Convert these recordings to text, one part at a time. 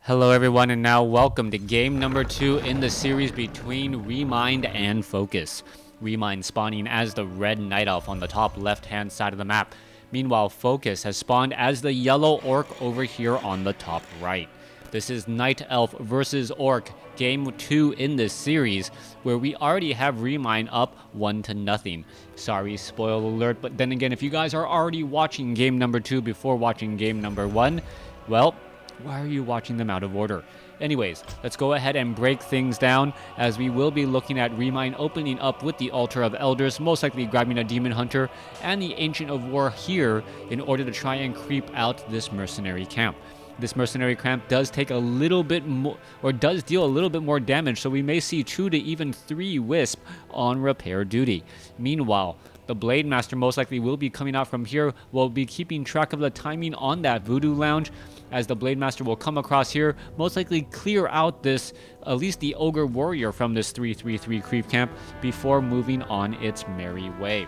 Hello everyone, and now welcome to game number 2 in the series between Remind and Focus. Remind spawning as the red night elf on the top left hand side of the map. Meanwhile, Focus has spawned as the yellow orc over here on the top right. This is Night Elf versus Orc, game 2 in this series, where we already have Remind up 1-0. Sorry, spoiler alert, but then again, if you guys are already watching game number 2 before watching game number 1, well, why are you watching them out of order? Anyways, let's go ahead and break things down, as we will be looking at Remind opening up with the Altar of Elders, most likely grabbing a Demon Hunter and the Ancient of War here in order to try and creep out this mercenary camp. This mercenary camp does take a little bit more, or does deal a little bit more damage, so we may see 2 to even 3 Wisp on repair duty. Meanwhile, the Blade Master most likely will be coming out from here. We'll be keeping track of the timing on that Voodoo Lounge, as the Blade Master will come across here, most likely clear out this, at least the Ogre Warrior from this 3-3-3 creep camp before moving on its merry way.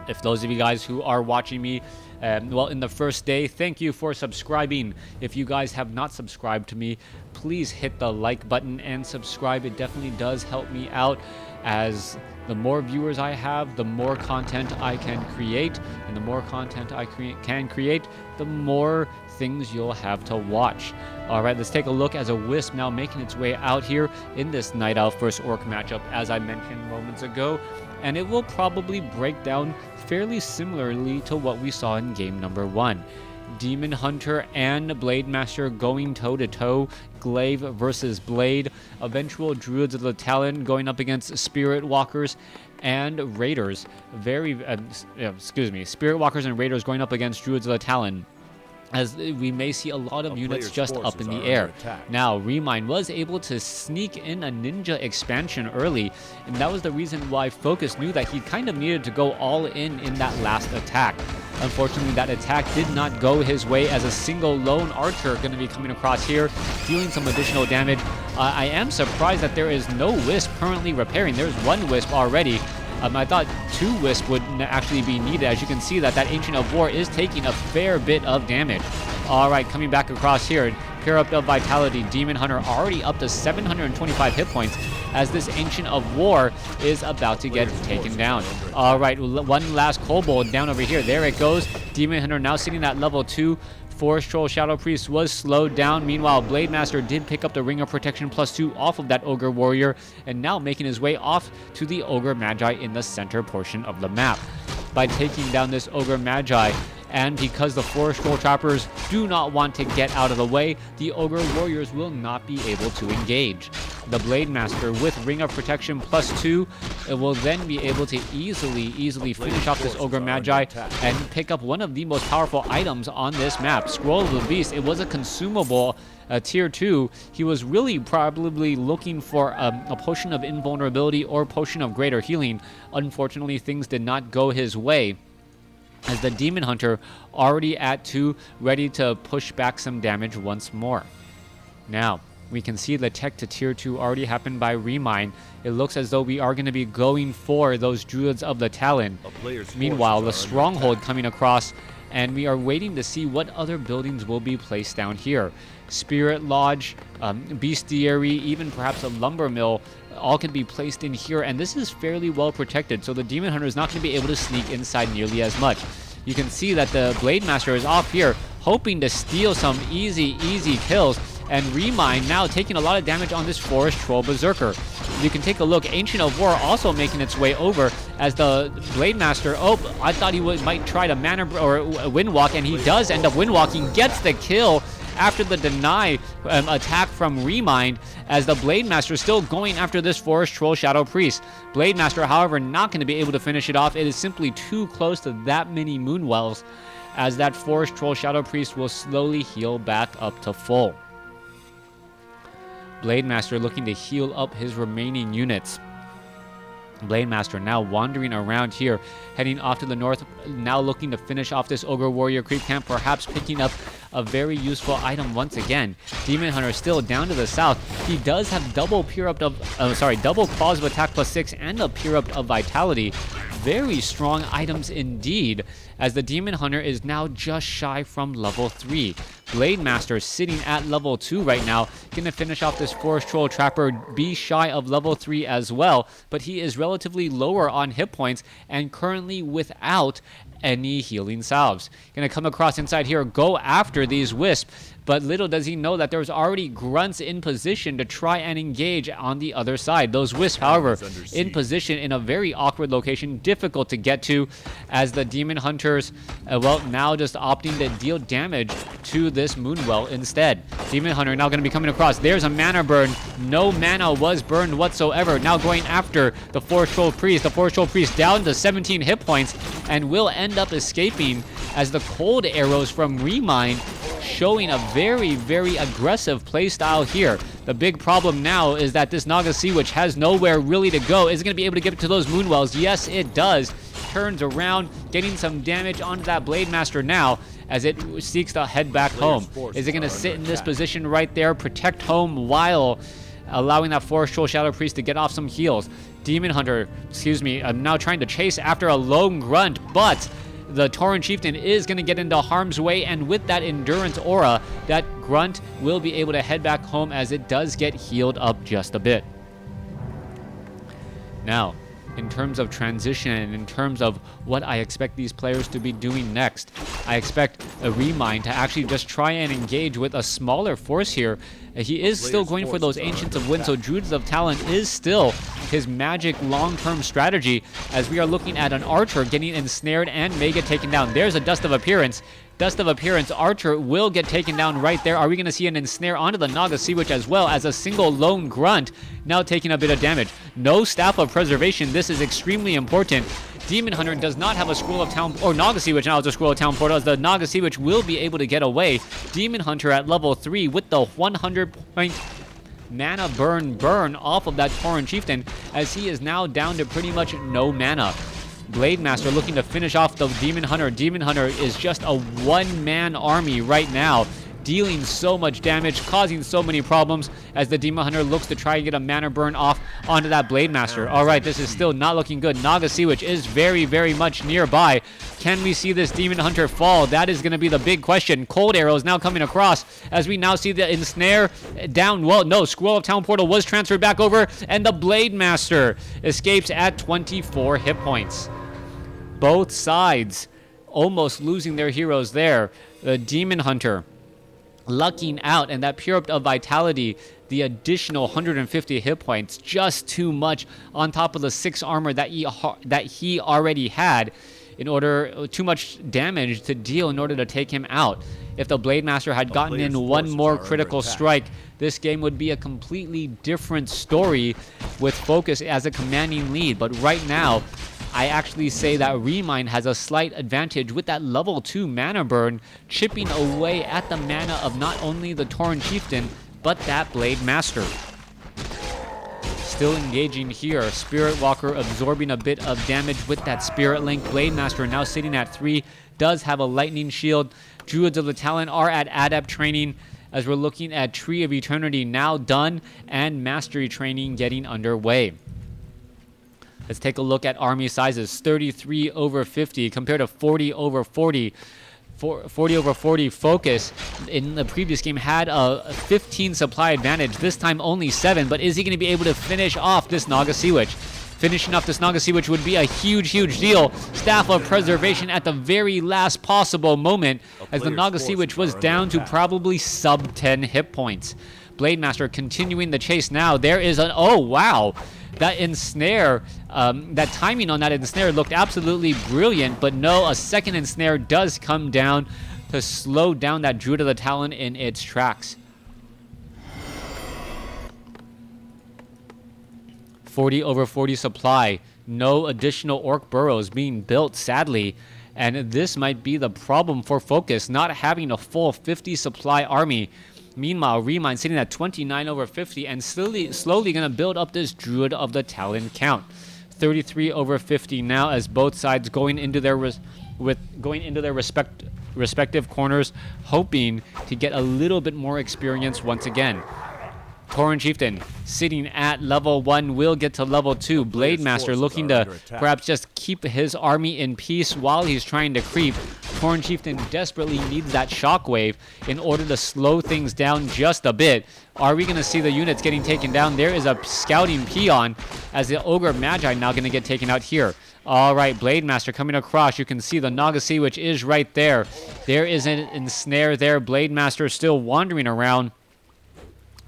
If those of you guys who are watching me, well, in the first day, thank you for subscribing. If you guys have not subscribed to me, please hit the like button and subscribe. It definitely does help me out, as the more viewers I have, the more content I can create, and the more content I can create, the more things you'll have to watch. All right, let's take a look as a Wisp now making its way out here in this Night Elf versus Orc matchup, as I mentioned moments ago, and it will probably break down fairly similarly to what we saw in game number 1. Demon Hunter and Blade Master going toe-to-toe, Glaive versus Blade, eventual Druids of the Talon going up against Spirit Walkers and Raiders. Spirit Walkers and Raiders going up against Druids of the Talon, as we may see a lot of units just up in the air. Now, Remind was able to sneak in a ninja expansion early, and that was the reason why Focus knew that he kind of needed to go all in that last attack. Unfortunately, that attack did not go his way, as a single lone archer going to be coming across here, dealing some additional damage. I am surprised that there is no Wisp currently repairing. There's 1 Wisp already. I thought 2 Wisp would actually be needed. As you can see, that Ancient of War is taking a fair bit of damage. All right, coming back across here, Pure Up of Vitality, Demon Hunter already up to 725 hit points, as this Ancient of War is about to get taken down. All right, one last Kobold down over here. There it goes. Demon Hunter now sitting at level 2. Forest Troll Shadow Priest was slowed down. Meanwhile, Blade Master did pick up the Ring of Protection +2 off of that Ogre Warrior, and now making his way off to the Ogre Magi in the center portion of the map. By taking down this Ogre Magi, and because the Forest Troll Choppers do not want to get out of the way, the Ogre Warriors will not be able to engage. The Blade Master with Ring of Protection +2, it will then be able to easily finish off this Ogre Magi and pick up one of the most powerful items on this map, Scroll of the Beast. It was a consumable tier 2. He was really probably looking for a Potion of Invulnerability or Potion of Greater Healing. Unfortunately, things did not go his way, as the Demon Hunter already at 2, ready to push back some damage once more. Now, we can see the tech to tier 2 already happened by Remind. It looks as though we are going to be going for those Druids of the Talon. Meanwhile, the Stronghold coming across, and we are waiting to see what other buildings will be placed down here. Spirit Lodge, Bestiary, even perhaps a Lumber Mill, all can be placed in here, and this is fairly well protected, so the Demon Hunter is not going to be able to sneak inside nearly as much. You can see that the Blade Master is off here, hoping to steal some easy kills, and Remind now taking a lot of damage on this Forest Troll Berserker. You can take a look. Ancient of War also making its way over, as the Blade Master, I thought he might try to wind walk, and he does end up wind walking, gets the kill after the deny attack from Remind, as the Blade Master is still going after this Forest Troll Shadow Priest. Blade Master, however, not going to be able to finish it off. It is simply too close to that many Moonwells, as that Forest Troll Shadow Priest will slowly heal back up to full. Blade Master looking to heal up his remaining units. Blade Master now wandering around here, heading off to the north, now looking to finish off this Ogre Warrior creep camp, perhaps picking up a very useful item once again. Demon Hunter still down to the south. He does have double Claws of Attack +6 and a Pure Up of Vitality. Very strong items indeed, as the Demon Hunter is now just shy from level 3. Blade Master sitting at level 2 right now. Gonna finish off this Forest Troll Trapper, be shy of level 3 as well, but he is relatively lower on hit points and currently without any healing salves. Gonna come across inside here, go after these wisps, but little does he know that there's already grunts in position to try and engage on the other side. Those wisps, however, in position in a very awkward location, difficult to get to, as the Demon Hunters, well, now just opting to deal damage to this Moonwell instead. Demon Hunter now going to be coming across. There's a mana burn. No mana was burned whatsoever. Now going after the Forest Troll Priest. The Forest Troll Priest down to 17 hit points and will end up escaping as the cold arrows from Remind showing a very, very aggressive playstyle here. The big problem now is that this Naga Sea Witch has nowhere really to go. Is it going to be able to get to those Moonwells? Yes, it does. Turns around, getting some damage onto that Blade Master now as it seeks to head back home. Is it going to sit in this position right there, protect home while allowing that Forest Troll Shadow Priest to get off some heals? Demon Hunter, I'm now trying to chase after a lone grunt, but the Tauren Chieftain is going to get into harm's way, and with that Endurance Aura, that grunt will be able to head back home as it does get healed up just a bit. Now, in terms of transition and in terms of what I expect these players to be doing next, I expect a Remind to actually just try and engage with a smaller force here. He is still going for those Ancients of Wind, so Druids of Talon is still his magic long-term strategy, as we are looking at an Archer getting ensnared and may get taken down. There's a Dust of Appearance. Dust of Appearance, Archer will get taken down right there. Are we going to see an ensnare onto the Naga Sea Witch as well, as a single lone grunt now taking a bit of damage? No Staff of Preservation. This is extremely important. Demon Hunter does not have a Scroll of Town, or Naga Sea Witch now has a Scroll of Town Portal, as the Naga Sea Witch will be able to get away. Demon Hunter at level 3 with the 100-point mana burn off of that Tauren Chieftain, as he is now down to pretty much no mana. Blade Master looking to finish off the Demon Hunter. Demon Hunter is just a one-man army right now, dealing so much damage, causing so many problems, as the Demon Hunter looks to try and get a mana burn off onto that Blade Master. All right, this is still not looking good. Naga Sea Witch is very, very much nearby. Can we see this Demon Hunter fall? That is going to be the big question. Cold arrows now coming across, as we now see the ensnare down. Well, no, Scroll of Town Portal was transferred back over, and the Blade Master escapes at 24 hit points. Both sides almost losing their heroes there. The Demon Hunter lucking out, and that Pure of Vitality, the additional 150 hit points, just too much on top of the 6 armor that he already had, too much damage to deal in order to take him out. If the Blade Master had gotten in one more critical strike, this game would be a completely different story with Focus as a commanding lead. But right now, I actually say that Remind has a slight advantage with that level 2 mana burn, chipping away at the mana of not only the Tauren Chieftain, but that Blade Master. Still engaging here. Spirit Walker absorbing a bit of damage with that Spirit Link. Blade Master now sitting at 3, does have a Lightning Shield. Druids of the Talon are at Adept training, as we're looking at Tree of Eternity now done and Mastery training getting underway. Let's take a look at army sizes. 33 over 50 compared to 40 over 40. 40 over 40 Focus in the previous game had a 15 supply advantage. This time only 7. But is he going to be able to finish off this Naga Sea Witch? Finishing off this Naga Sea Witch would be a huge, huge deal. Staff of Preservation at the very last possible moment, as the Naga Sea Witch was down to probably sub 10 hit points. Blade Master continuing the chase now. There is an... oh, wow. That ensnare, that timing on that ensnare looked absolutely brilliant, but no, a second ensnare does come down to slow down that Druid of the Talon in its tracks. 40 over 40 supply, no additional Orc burrows being built, sadly, and this might be the problem for Focus, not having a full 50 supply army. Meanwhile, Remind sitting at 29 over 50 and slowly going to build up this Druid of the Talon count. 33 over 50 now, as both sides going into their respective corners, hoping to get a little bit more experience once again. Tauren Chieftain sitting at level 1 will get to level 2. Blade Master looking to perhaps just keep his army in peace while he's trying to creep. Tauren Chieftain desperately needs that shockwave in order to slow things down just a bit. Are we going to see the units getting taken down? There is a scouting peon as the Ogre Magi now going to get taken out here. All right, Blade Master coming across. You can see the Naga Sea Witch is right there. There is an ensnare there. Blade Master still wandering around.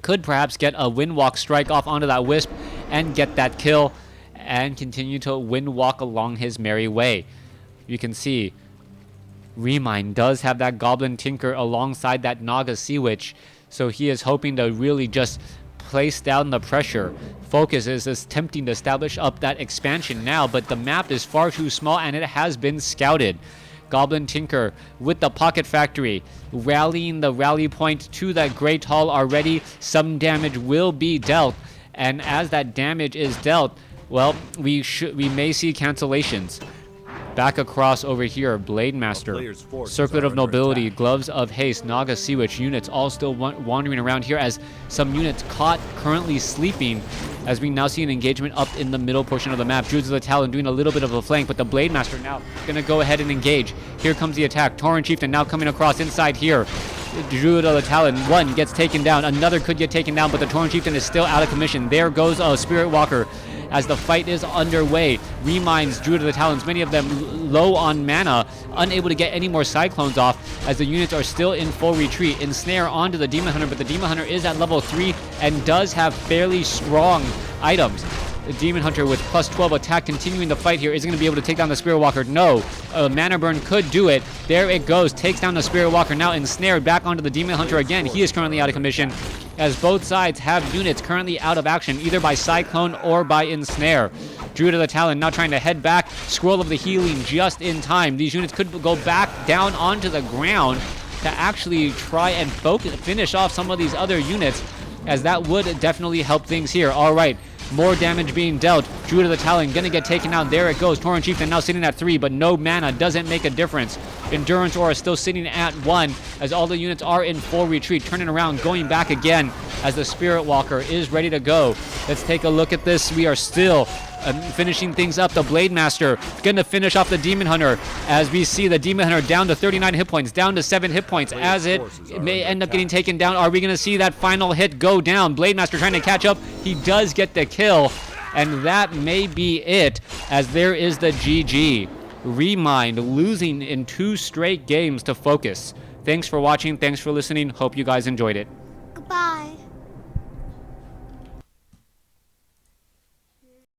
Could perhaps get a Windwalk strike off onto that Wisp and get that kill and continue to Windwalk along his merry way. You can see Remind does have that Goblin Tinker alongside that Naga Sea Witch, so he is hoping to really just place down the pressure. Focus is attempting to establish up that expansion now, but the map is far too small and it has been scouted. Goblin Tinker with the Pocket Factory, rallying the rally point to that Great Hall already. Some damage will be dealt, and as that damage is dealt, well, we may see cancellations. Back across over here, Blade Master, Circlet of Nobility, Gloves of Haste, Naga Sea Witch units all still wandering around here as some units caught currently sleeping, as we now see an engagement up in the middle portion of the map. Druids of the Talon doing a little bit of a flank, but the Blade Master now going to go ahead and engage. Here comes the attack. Tauren Chieftain now coming across inside here. Druid of the Talon, one gets taken down, another could get taken down, but the Tauren Chieftain is still out of commission. There goes a Spirit Walker as the fight is underway. Reminds Druid of the Talons, many of them low on mana, unable to get any more Cyclones off as the units are still in full retreat. Ensnare onto the Demon Hunter, but the Demon Hunter is at level 3 and does have fairly strong items. The Demon Hunter with plus 12 attack continuing the fight here. Is going to be able to take down the Spirit Walker? No. Mana Burn could do it. There it goes. Takes down the Spirit Walker. Now ensnared back onto the Demon Hunter again. He is currently out of commission as both sides have units currently out of action, either by Cyclone or by Ensnare. Druid of the Talon now trying to head back. Scroll of the Healing just in time. These units could go back down onto the ground to actually try and finish off some of these other units, as that would definitely help things here. All right. More damage being dealt. Druid of the Talon gonna get taken out. There it goes. Tauren Chieftain now sitting at 3, but no mana. Doesn't make a difference. Endurance Aura still sitting at 1 as all the units are in full retreat. Turning around, going back again as the Spirit Walker is ready to go. Let's take a look at this. We are still finishing things up. The Blade Master gonna finish off the Demon Hunter as we see the Demon Hunter down to 39 hit points, down to 7 hit points as it may end up getting taken down. Are we gonna see that final hit go down? Blade Master trying to catch up. He does get the kill, and that may be it, as there is the GG. Remind losing in 2 straight games to Focus. Thanks for watching. Thanks for listening. Hope you guys enjoyed it.